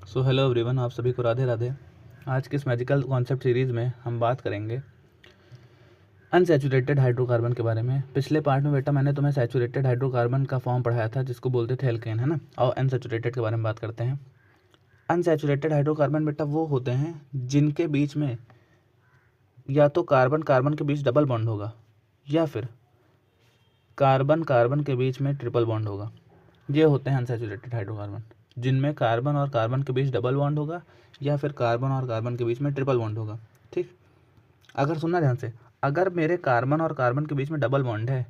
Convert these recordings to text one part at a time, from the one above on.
So hello everyone, आप सभी को राधे राधे। आज की इस मैजिकल कॉन्सेप्ट सीरीज़ में हम बात करेंगे अनसैचुरेटेड हाइड्रोकार्बन के बारे में। पिछले पार्ट में बेटा मैंने तुम्हें सैचुरेटेड हाइड्रोकार्बन का फॉर्म पढ़ाया था जिसको बोलते थे एल्केन, है ना। और अनसैचुरेटेड के बारे में बात करते हैं। अनसैचुरेटेड हाइड्रोकार्बन बेटा वो होते हैं जिनके बीच में या तो कार्बन कार्बन के बीच डबल बॉन्ड होगा या फिर कार्बन कार्बन के बीच में ट्रिपल बॉन्ड होगा। ये होते हैं अनसैचुरेटेड हाइड्रोकार्बन, जिनमें कार्बन और कार्बन के बीच डबल बॉन्ड होगा या फिर कार्बन और कार्बन के बीच में ट्रिपल बॉन्ड होगा। ठीक, अगर सुनना ध्यान से, अगर मेरे कार्बन और कार्बन के बीच में डबल बॉन्ड है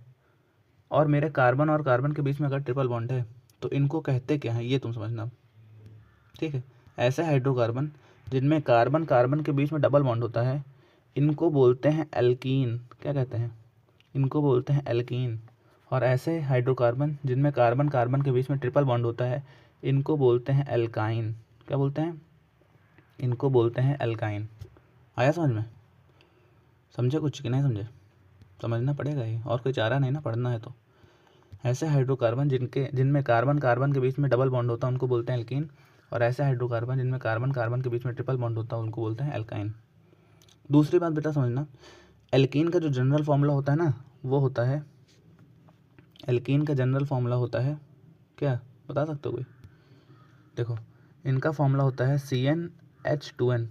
और मेरे कार्बन और कार्बन के बीच में अगर ट्रिपल बॉन्ड है तो इनको कहते क्या हैं ये तुम समझना। ठीक है, ऐसे हाइड्रोकार्बन जिनमें कार्बन कार्बन के बीच में डबल बॉन्ड होता है इनको बोलते हैं एल्कीन। क्या कहते हैं? इनको बोलते हैं एल्कीन। और ऐसे हाइड्रोकार्बन जिनमें कार्बन कार्बन के बीच में ट्रिपल बॉन्ड होता है इनको बोलते हैं एल्काइन। क्या बोलते हैं? इनको बोलते हैं एल्काइन। आया समझ में? समझे कुछ कि नहीं समझे? समझना पड़ेगा ही, और कोई चारा नहीं ना, पढ़ना है तो। ऐसे हाइड्रोकार्बन जिनमें कार्बन कार्बन के बीच में डबल बॉन्ड होता है उनको बोलते हैं एल्कीन। और ऐसे हाइड्रोकार्बन जिनमें कार्बन कार्बन के बीच में ट्रिपल बॉन्ड होता है उनको बोलते हैं एल्काइन। दूसरी बात बेटा समझना, एल्कीन का जो जनरल फॉर्मूला होता है ना, वो होता है, एल्कीन का जनरल फॉर्मूला होता है, क्या बता सकते हो कोई? देखो, इनका फॉर्मूला होता है CnH2n।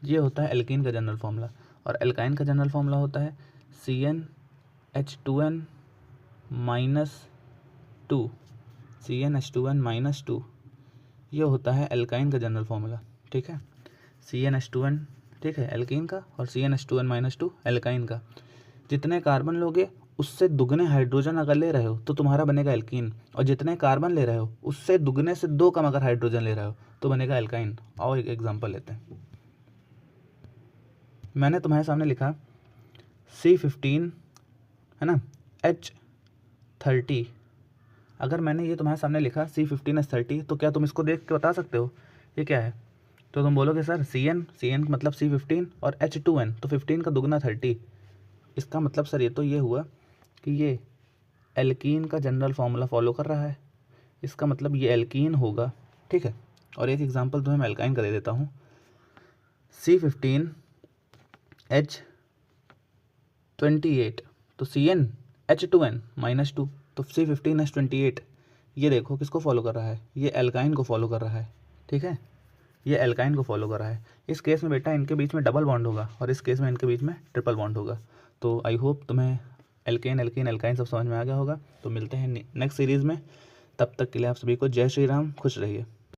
ये होता है एल्कीन का जनरल फॉर्मूला। और एल्काइन का जनरल फॉर्मूला होता है CnH2n -2। CnH2n -2 ये होता है एल्काइन का जनरल फॉर्मूला। ठीक है, CnH2n, ठीक है, एल्कीन का, और CnH2n -2 एल्काइन का। जितने कार्बन लोगे उससे दुगने हाइड्रोजन अगर ले रहे हो तो तुम्हारा बनेगा एल्कीन, और जितने कार्बन ले रहे हो उससे दुगने से 2 कम अगर हाइड्रोजन ले रहे हो तो बनेगा एल्काइन। और एक एग्जांपल लेते हैं। मैंने तुम्हारे सामने लिखा C15, है ना, H30। अगर मैंने ये तुम्हारे सामने लिखा C15H30 तो क्या तुम इसको देख के बता सकते हो ये क्या है? तो तुम बोलोगे सर CN मतलब C15 और H2N तो 15 का दुगना 30। इसका मतलब सर ये हुआ कि ये एल्कीन का जनरल फार्मूला फॉलो कर रहा है। इसका मतलब ये एल्कीन होगा। ठीक है, और एक एग्जांपल तुम्हें मैं एल्काइन का दे देता हूँ। C15H28 तो CnH2n -2 तो C15H28। ये देखो किसको फॉलो कर रहा है? ये एल्काइन को फॉलो कर रहा है। ठीक है, ये एल्काइन को फॉलो कर रहा है। इस केस में बेटा इनके बीच में डबल बॉन्ड होगा और इस केस में इनके बीच में ट्रिपल बॉन्ड होगा। तो आई होप तुम्हें एल्केन एल्कीन एल्काइन सब समझ में आ गया होगा। तो मिलते हैं नेक्स्ट सीरीज़ में, तब तक के लिए आप सभी को जय श्री राम, खुश रहिए।